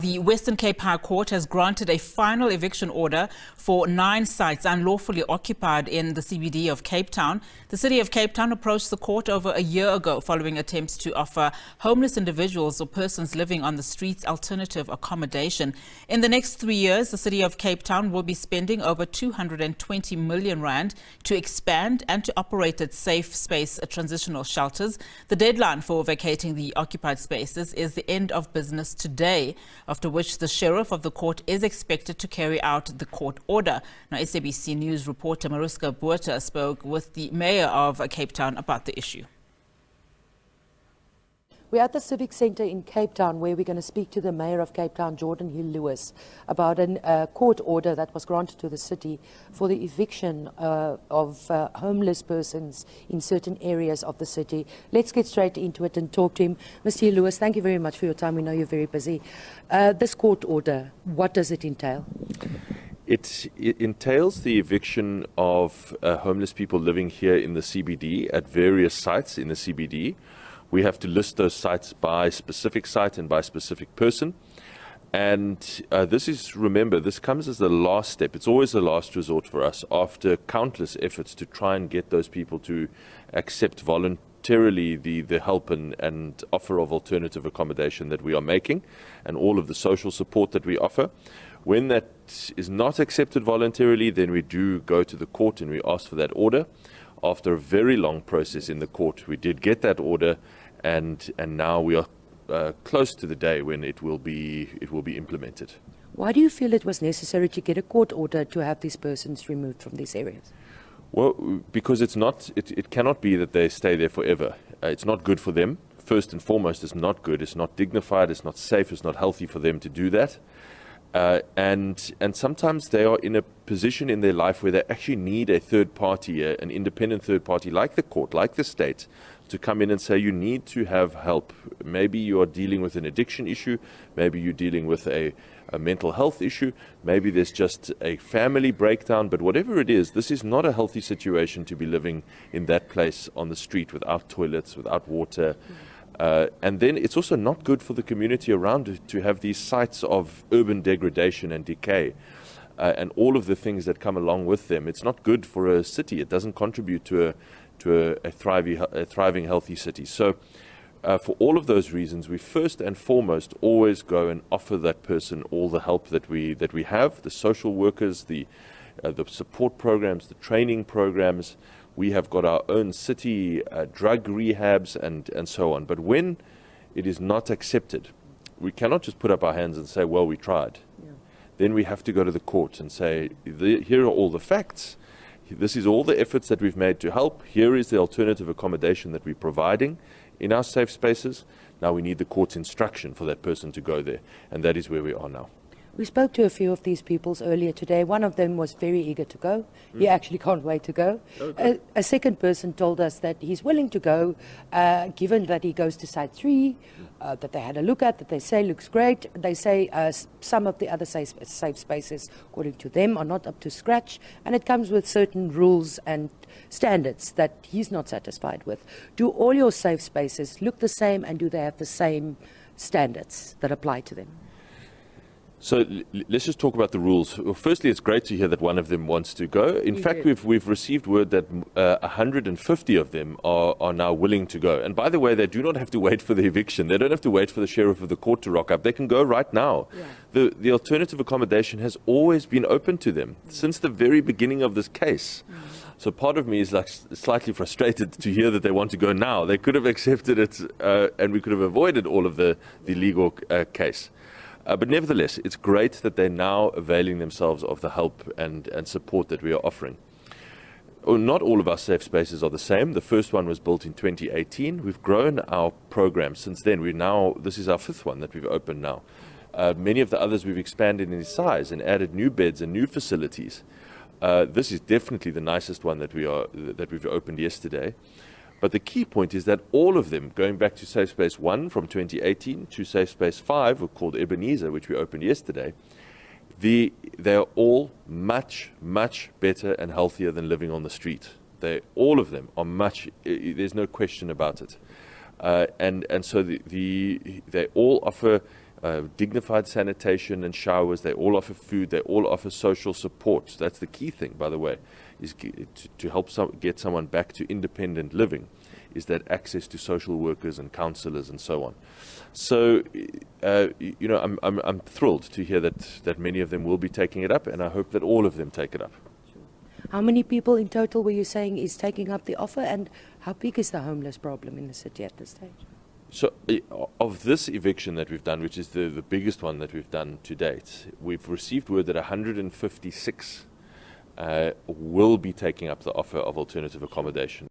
The Western Cape High Court has granted a final eviction order for 9 sites unlawfully occupied in the CBD of Cape Town. The city of Cape Town approached the court over a year ago following attempts to offer homeless individuals or persons living on the streets alternative accommodation. In the next 3 years, the city of Cape Town will be spending over 220 million rand to expand and to operate its safe space transitional shelters. The deadline for vacating the occupied spaces is the end of business today, after which the sheriff of the court is expected to carry out the court order. Now, SABC News reporter Mariska Botha spoke with the mayor of Cape Town about the issue. We're at the Civic Centre in Cape Town, where we're going to speak to the Mayor of Cape Town, Geordin Hill-Lewis, about a court order that was granted to the city for the eviction of homeless persons in certain areas of the city. Let's get straight into it and talk to him. Mr. Hill-Lewis, thank you very much for your time. We know you're very busy. This court order, what does it entail? It entails the eviction of homeless people living here in the CBD at various sites in the CBD. We have to list those sites by specific site and by specific person. And remember, this comes as the last step. It's always the last resort for us after countless efforts to try and get those people to accept voluntarily the help and offer of alternative accommodation that we are making and all of the social support that we offer. When that is not accepted voluntarily, then we do go to the court and we ask for that order. After a very long process in the court, we did get that order, and now we are close to the day when it will be implemented. Why do you feel it was necessary to get a court order to have these persons removed from these areas? Well, because it cannot be that they stay there forever. It's not good for them. First and foremost, it's not good. It's not dignified. It's not safe. It's not healthy for them to do that. And sometimes they are in a position in their life where they actually need a third party, an independent third party like the court, like the state, to come in and say you need to have help. Maybe you are dealing with an addiction issue, maybe you're dealing with a mental health issue, maybe there's just a family breakdown, but whatever it is, this is not a healthy situation to be living in that place on the street without toilets, without water. And then it's also not good for the community around to have these sites of urban degradation and decay and all of the things that come along with them. It's not good for a city. It doesn't contribute to a thriving, healthy city. So for all of those reasons, we first and foremost always go and offer that person all the help that we have, the social workers, the support programs, the training programs. We have got our own city drug rehabs and so on. But when it is not accepted, we cannot just put up our hands and say, well, we tried. Yeah. Then we have to go to the court and say, here are all the facts. This is all the efforts that we've made to help. Here is the alternative accommodation that we're providing in our safe spaces. Now we need the court's instruction for that person to go there. And that is where we are now. We spoke to a few of these people earlier today. One of them was very eager to go. He actually can't wait to go. Okay. A second person told us that he's willing to go, given that he goes to Site 3, that they had a look at, that they say looks great. They say some of the other safe spaces, according to them, are not up to scratch, and it comes with certain rules and standards that he's not satisfied with. Do all your safe spaces look the same, and do they have the same standards that apply to them? So let's just talk about the rules. Well, firstly, it's great to hear that one of them wants to go. In fact, we've received word that 150 of them are now willing to go. And by the way, they do not have to wait for the eviction. They don't have to wait for the sheriff of the court to rock up. They can go right now. Yeah. The alternative accommodation has always been open to them since the very beginning of this case. So part of me is like slightly frustrated to hear that they want to go now. They could have accepted it and we could have avoided all of the legal case. But nevertheless, it's great that they're now availing themselves of the help and support that we are offering. Not all of our safe spaces are the same. The first one was built in 2018. We've grown our program since then. This is our 5th one that we've opened now. Many of the others we've expanded in size and added new beds and new facilities. This is definitely the nicest one that we've opened yesterday. But the key point is that all of them, going back to Safe Space 1 from 2018 to Safe Space 5, called Ebenezer, which we opened yesterday, they are all much, much better and healthier than living on the street. All of them are there's no question about it. And so they all offer dignified sanitation and showers. They all offer food. They all offer social support. That's the key thing, by the way, is to help get someone back to independent living, is that access to social workers and counsellors and so on. So, I'm thrilled to hear that many of them will be taking it up, and I hope that all of them take it up. How many people in total were you saying is taking up the offer, and how big is the homeless problem in the city at this stage? So, of this eviction that we've done, which is the biggest one that we've done to date, we've received word that 156 will be taking up the offer of alternative accommodation.